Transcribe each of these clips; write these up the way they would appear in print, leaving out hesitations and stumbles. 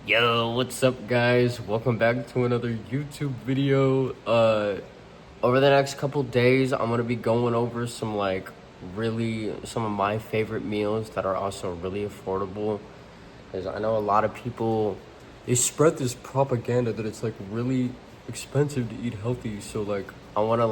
Yo, what's up guys? Welcome back to another YouTube video. Over the next couple days, I'm gonna be going over some some of my favorite meals that are also really affordable. Because I know a lot of people, they spread this propaganda that it's like really expensive to eat healthy. So I wanna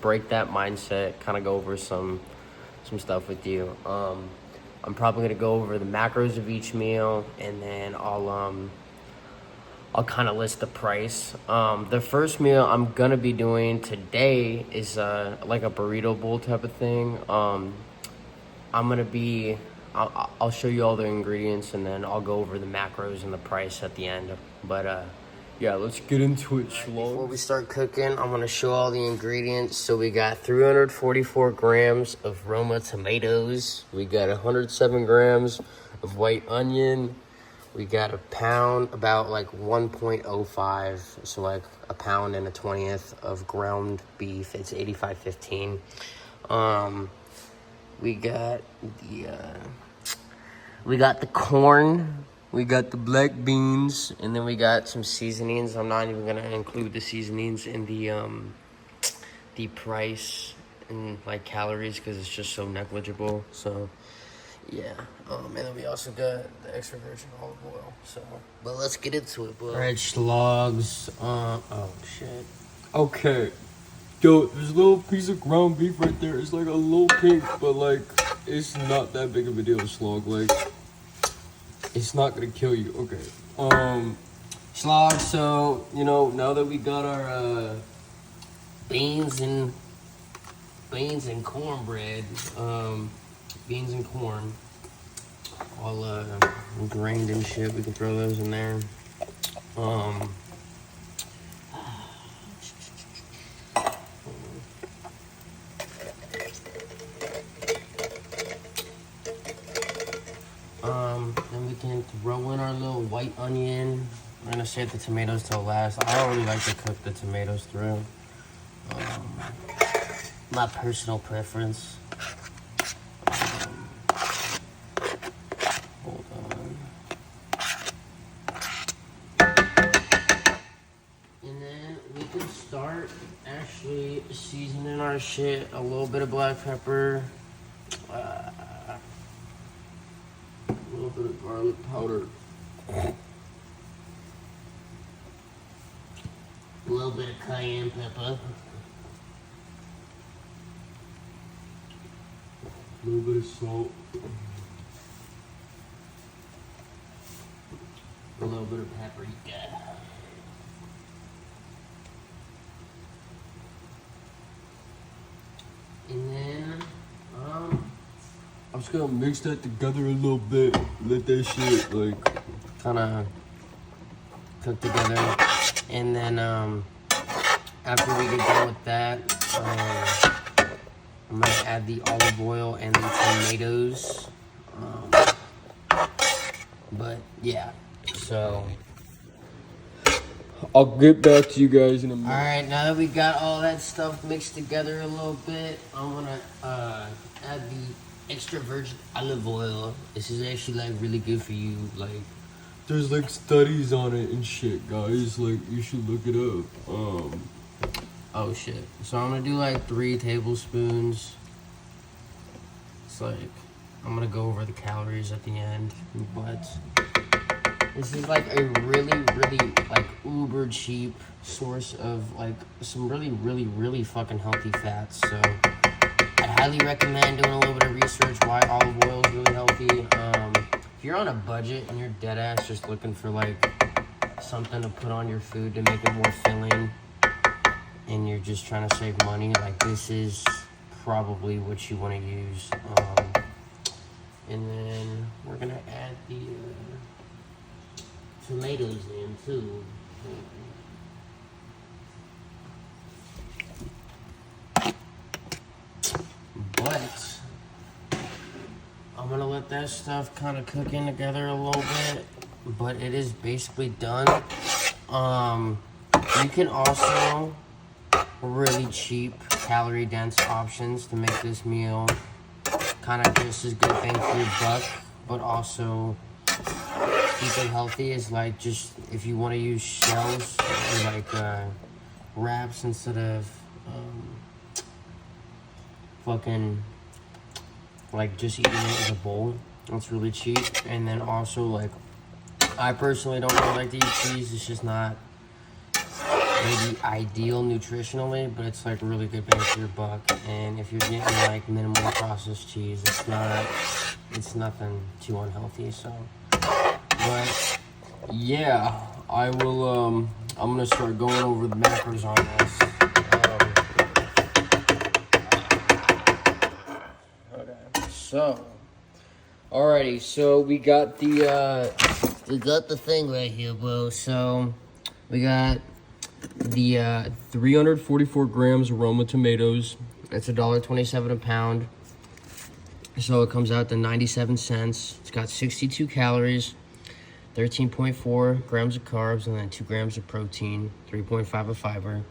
break that mindset, kind of go over some stuff with you. I'm probably gonna go over the macros of each meal, and then I'll kind of list the price. The first meal I'm gonna be doing today is like a burrito bowl type of thing. I'm gonna be I'll show you all the ingredients, and then I'll go over the macros and the price at the end. But yeah, let's get into it. Before we start cooking, I'm gonna show all the ingredients. So we got 344 grams of Roma tomatoes. We got 107 grams of white onion. We got a pound, about like 1.05, so like a pound and a 20th of ground beef. It's 85.15. We got the corn. We got the black beans, and then we got some seasonings. I'm not even gonna include the seasonings in the price and like calories because it's just so negligible. So yeah, and then we also got the extra virgin olive oil. So, but let's get into it, bro. Alright, schlogs. Oh shit. Okay, yo, there's a little piece of ground beef right there. It's like a little pink, but like it's not that big of a deal, slog. Like it's not gonna kill you. Okay. Schlogs. So now that we got our beans and cornbread, beans and corn, all grained and shit. We can throw those in there. Then we can throw in our little white onion. We're gonna save the tomatoes till last. I don't really like to cook the tomatoes through. My personal preference. Hold on. And then we can start actually seasoning our shit. A little bit of black pepper. A little bit of garlic powder. A little bit of cayenne pepper. A little bit of salt. A little bit of paprika. And then, I'm just gonna mix that together a little bit. Let that shit like kind of cook together. And then, after we get done with that, I'm gonna add the olive oil and the tomatoes. But yeah, so. I'll get back to you guys in a minute. Alright, now that we got all that stuff mixed together a little bit, I'm gonna add the extra virgin olive oil. This is actually like really good for you. Like, There's like studies on it and shit, guys. Like you should look it up. oh shit. So I'm gonna do like 3 tablespoons. It's like, I'm gonna go over the calories at the end, but this is like a really like uber cheap source of like some really fucking healthy fats. So I highly recommend doing a little bit of research why olive oil is really healthy. If you're on a budget and you're dead ass just looking for like something to put on your food to make it more filling, and you're just trying to save money, like this is probably what you want to use. And then we're gonna add the tomatoes in too. But I'm gonna let that stuff kind of cook in together a little bit. But it is basically done. You can also really cheap calorie dense options to make this meal kind of just as good bang for your buck, but also keep it healthy is like just if you want to use shells or like wraps instead of fucking like just eating it as a bowl. That's really cheap. And then also like I personally don't really like to eat cheese. It's just not maybe ideal nutritionally, but it's like really good bang for your buck. And if you're getting like minimally processed cheese, it's nothing too unhealthy. So, but yeah, I will. I'm gonna start going over the macros on this. Okay, so. Alrighty, so we got the thing right here, bro. So we got the 344 grams of Roma tomatoes. It's $1.27 a pound. So it comes out to 97 cents. It's got 62 calories, 13.4 grams of carbs, and then 2 grams of protein, 3.5 of fiber.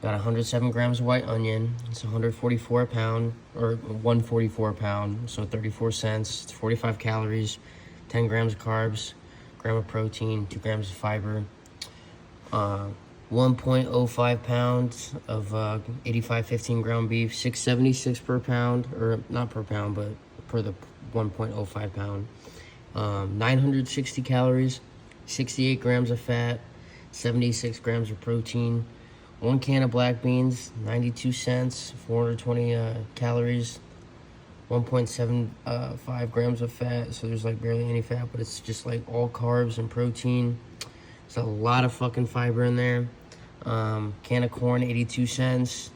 Got 107 grams of white onion. It's 144 a pound, or 144 a pound, so 34 cents. It's 45 calories, 10 grams of carbs, gram of protein, 2 grams of fiber. 1.05 pounds of 85/15 ground beef, $6.76 per pound, or not per pound, but per the 1.05 pound. 960 calories, 68 grams of fat, 76 grams of protein. 1 can of black beans, 92 cents, 420 calories, 1.75 grams of fat. So there's like barely any fat, but it's just like all carbs and protein. There's a lot of fucking fiber in there. Can of corn, 82 cents,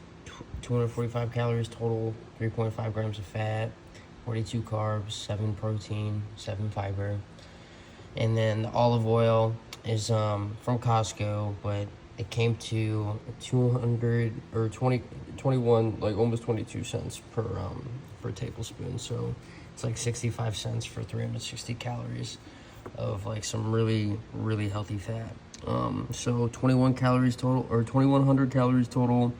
245 calories total, 3.5 grams of fat, 42 carbs, 7 protein, 7 fiber. And then the olive oil is from Costco, but it came to 200 or 21, like almost 22 cents per tablespoon. So it's like 65 cents for 360 calories of like some really, really healthy fat. So 21 calories total, or 2,100 calories total,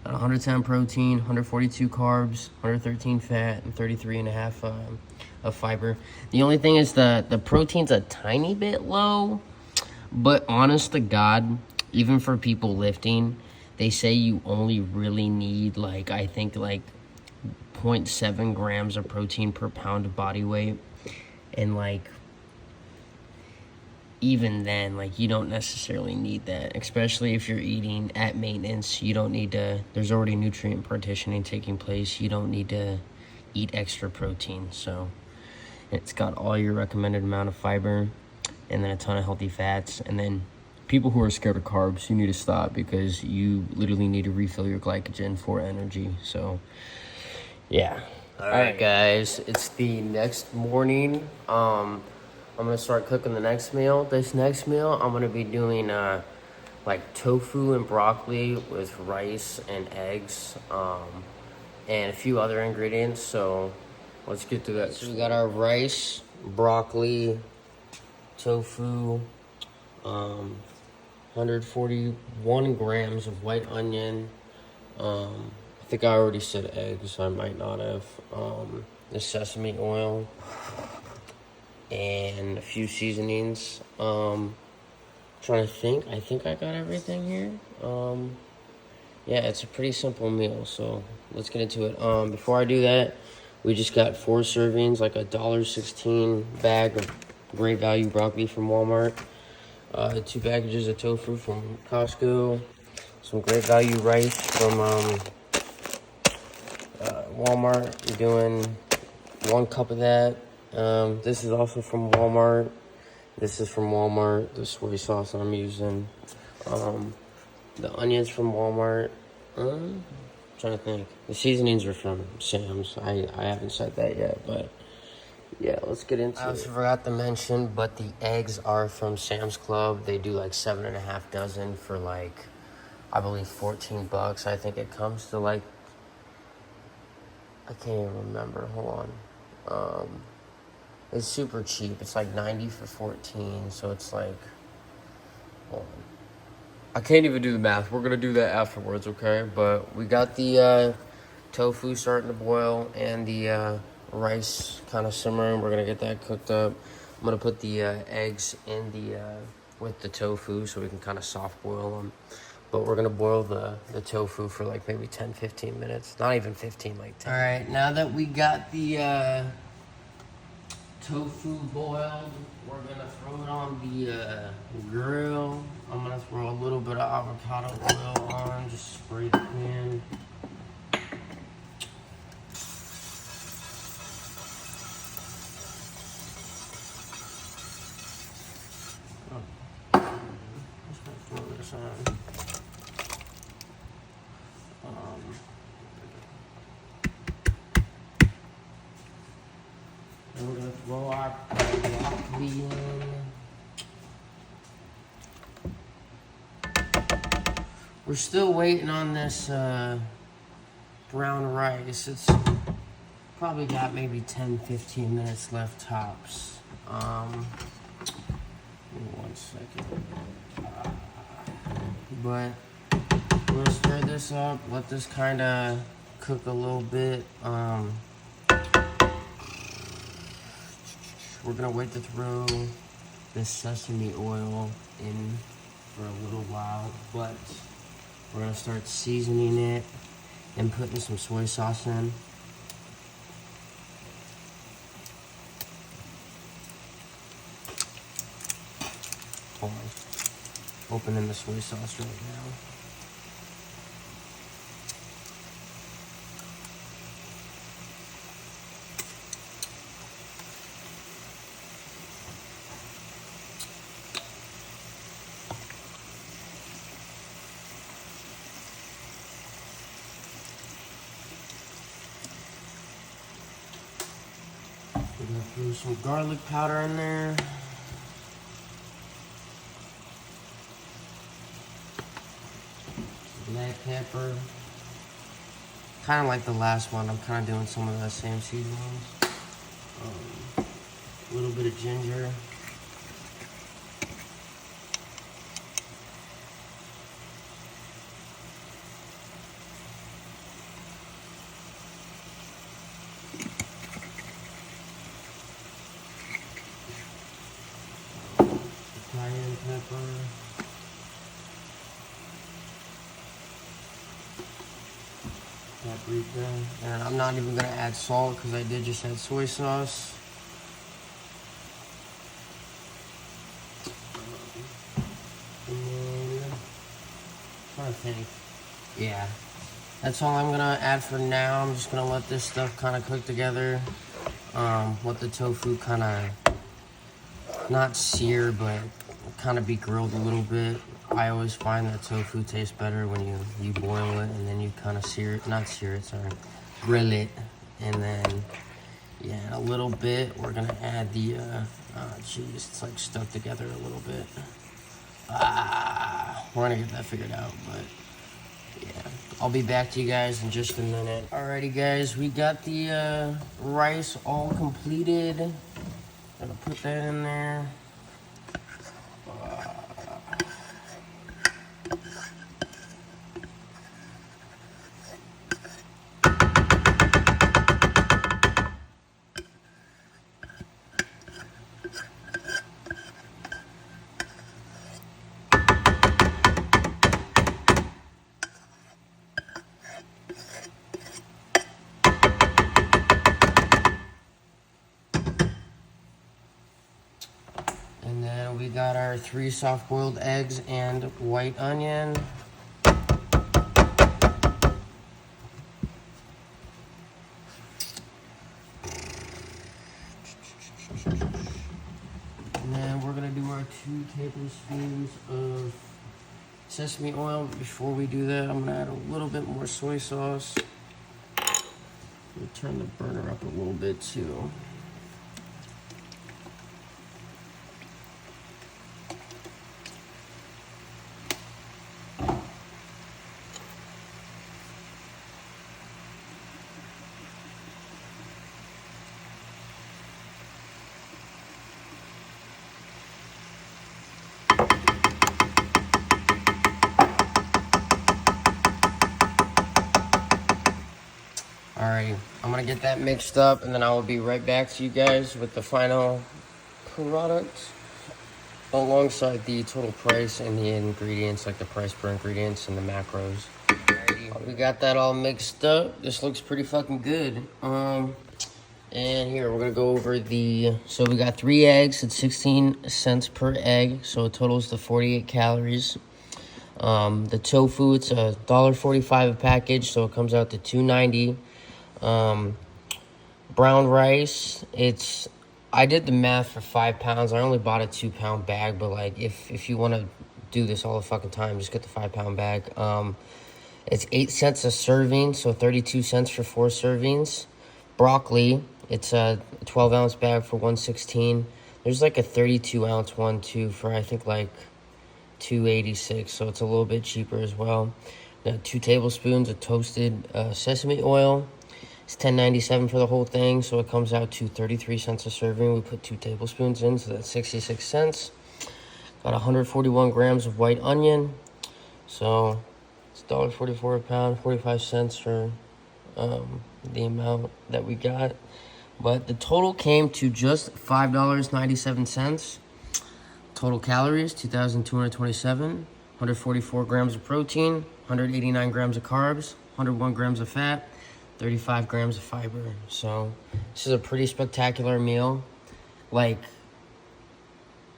110 protein, 142 carbs, 113 fat, and 33.5 of fiber. The only thing is the protein's a tiny bit low, but honest to God, even for people lifting, they say you only really need like, I think like 0.7 grams of protein per pound of body weight. And like, even then, like you don't necessarily need that, especially if you're eating at maintenance. You don't need to, there's already nutrient partitioning taking place. You don't need to eat extra protein. So it's got all your recommended amount of fiber and then a ton of healthy fats. And then people who are scared of carbs, you need to stop, because you literally need to refill your glycogen for energy. So yeah. All right, guys, it's the next morning. I'm gonna start cooking the next meal. This next meal, I'm gonna be doing like tofu and broccoli with rice and eggs, and a few other ingredients. So let's get to that. So we got our rice, broccoli, tofu, 141 grams of white onion. I think I already said eggs, I might not have. The sesame oil and a few seasonings. Trying to think. I think I got everything here. Yeah, it's a pretty simple meal, so let's get into it. Before I do that, we just got 4 servings, like a $1.16 bag of great value broccoli from Walmart. 2 packages of tofu from Costco. Some great value rice from Walmart. We're doing 1 cup of that. This is also from Walmart. This is from Walmart. The soy sauce I'm using. The onions from Walmart. I'm trying to think. The seasonings are from Sam's. I haven't said that yet, but yeah, let's get into it. I also forgot to mention, but the eggs are from Sam's Club. They do like 7.5 dozen for like, I believe $14. I think it comes to like, I can't even remember. Hold on. It's super cheap. It's like 90 for 14. So it's like, hold on. I can't even do the math. We're gonna do that afterwards, okay? But we got the tofu starting to boil and the rice kind of simmering. We're gonna get that cooked up. I'm gonna put the eggs in the with the tofu so we can kind of soft boil them. But we're gonna boil the tofu for like maybe 10-15 minutes. Not even 15, like 10. All right, now that we got the tofu boiled, we're gonna throw it on the grill. I'm gonna throw a little bit of avocado oil on, just spray the pan. Just gonna throw this on. And we're gonna throw our broccoli in. We're still waiting on this brown rice. It's probably got maybe 10-15 minutes left tops. Give me 1 second. But we're gonna stir this up, let this kind of cook a little bit. We're gonna wait to throw this sesame oil in for a little while, but we're gonna start seasoning it and putting some soy sauce in. Hold on. Opening the soy sauce right now. We're gonna throw some garlic powder in there. Black pepper. Kind of like the last one, I'm kind of doing some of the same seasonings. A little bit of ginger. Cayenne pepper. Paprika. And I'm not even gonna add salt because I did just add soy sauce. And then, I'm trying to think. Yeah, that's all I'm gonna add for now. I'm just gonna let this stuff kind of cook together. Let the tofu kind of not sear, but kind of be grilled a little bit. I always find that tofu tastes better when you boil it and then you kind of grill it, and then yeah, in a little bit we're gonna add the oh jeez, it's like stuck together a little bit. We're gonna get that figured out, but yeah, I'll be back to you guys in just a minute. Alrighty guys, we got the rice all completed. Gonna put that in there. And then we got our 3 soft-boiled eggs and white onion. And then we're gonna do our 2 tablespoons of sesame oil. Before we do that, I'm gonna add a little bit more soy sauce. We'll turn the burner up a little bit too. Alrighty, I'm gonna get that mixed up and then I will be right back to you guys with the final product alongside the total price and the ingredients, like the price per ingredients and the macros. We got that all mixed up. This looks pretty fucking good. And here we're gonna go over so we got 3 eggs at 16 cents per egg, so it totals to 48 calories. The tofu, it's a $1.45 a package, so it comes out to $2.90. Brown rice, I did the math for 5 pounds. I only bought a 2-pound bag, but like if you want to do this all the fucking time, just get the 5-pound bag. It's 8 cents a serving, so 32 cents for 4 servings. Broccoli, it's a 12-ounce bag for $1.16. There's like a 32-ounce one too for I think like $2.86, so it's a little bit cheaper as well. Now, 2 tablespoons of toasted sesame oil. It's $10.97 for the whole thing, so it comes out to 33 cents a serving. We put 2 tablespoons in, so that's 66 cents. Got 141 grams of white onion, so it's $1.44 a pound, 45 cents for the amount that we got. But the total came to just $5.97. Total calories, 2,227. 144 grams of protein, 189 grams of carbs, 101 grams of fat, 35 grams of fiber. So this is a pretty spectacular meal. Like,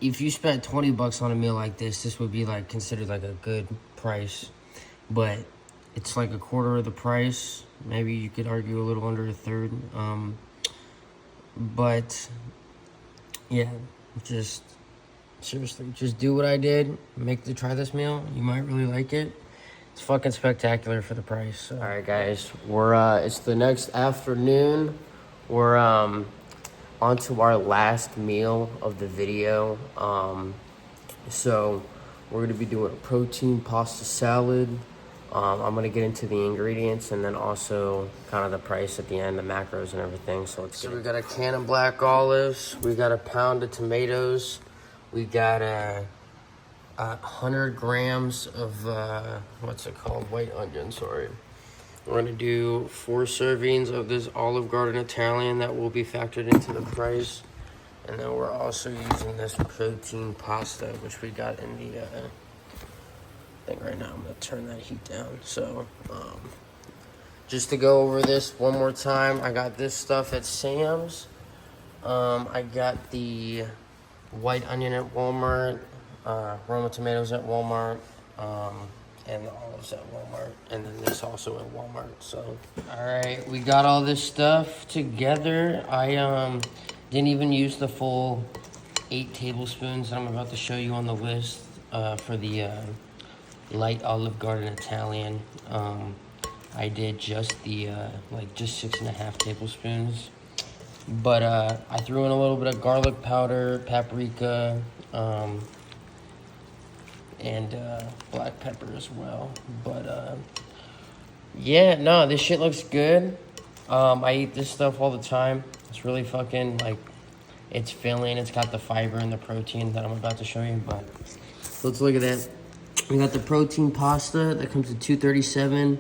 if you spent 20 bucks on a meal like this would be like considered like a good price. But it's like a quarter of the price. Maybe you could argue a little under a third. But yeah, just seriously, just do what I did. Try this meal. You might really like it. It's fucking spectacular for the price. So. All right, guys, it's the next afternoon. We're on to our last meal of the video. So we're gonna be doing a protein pasta salad. I'm gonna get into the ingredients and then also kind of the price at the end, the macros and everything. So we got a can of black olives. We got a pound of tomatoes. We got 100 grams of, white onion, sorry. We're gonna do 4 servings of this Olive Garden Italian that will be factored into the price. And then we're also using this protein pasta, which we got in the thing right now. I'm gonna turn that heat down. So, just to go over this one more time, I got this stuff at Sam's. I got the white onion at Walmart, Roma tomatoes at Walmart, and the olives at Walmart, and then this also at Walmart. So, all right, we got all this stuff together. I didn't even use the full 8 tablespoons that I'm about to show you on the list for the light Olive Garden Italian. I did just the just 6.5 tablespoons. But I threw in a little bit of garlic powder, paprika, and black pepper as well. But yeah, no, this shit looks good. I eat this stuff all the time. It's really fucking it's filling. It's got the fiber and the protein that I'm about to show you. But let's look at that. We got the protein pasta that comes to $2.37.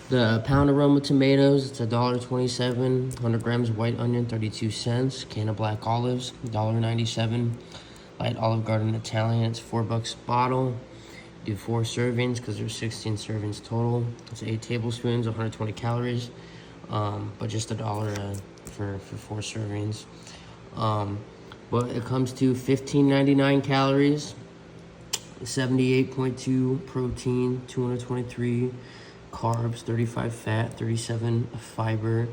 The pound of Roma tomatoes, it's $1.27. 100 grams of white onion, 32 cents. Can of black olives, $1.97. Light Olive Garden Italian, it's $4 a bottle. Do 4 servings because there's 16 servings total. It's 8 tablespoons, 120 calories, but just $1 for 4 servings. But it comes to 1599 calories, 78.2 protein, 223 carbs, 35 fat, 37 fiber.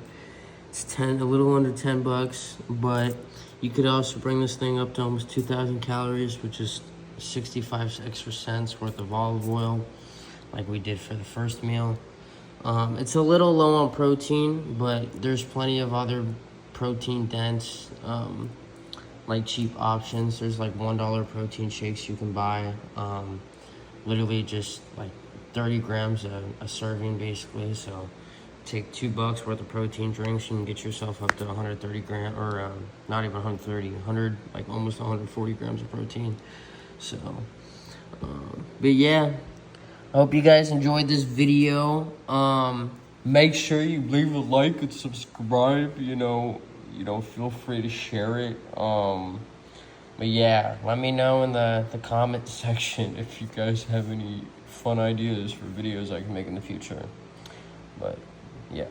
It's a little under 10 bucks, but you could also bring this thing up to almost 2,000 calories, which is 65 extra cents worth of olive oil, like we did for the first meal. It's a little low on protein, but there's plenty of other protein dense, cheap options. There's $1 protein shakes you can buy. Literally just 30 grams a serving basically. So take $2 worth of protein drinks, you can get yourself up to 130 grams, or not even 100, almost 140 grams of protein. So, but yeah, I hope you guys enjoyed this video. Make sure you leave a like and subscribe. Feel free to share it. But yeah, let me know in the comment section if you guys have any fun ideas for videos I can make in the future. But yeah.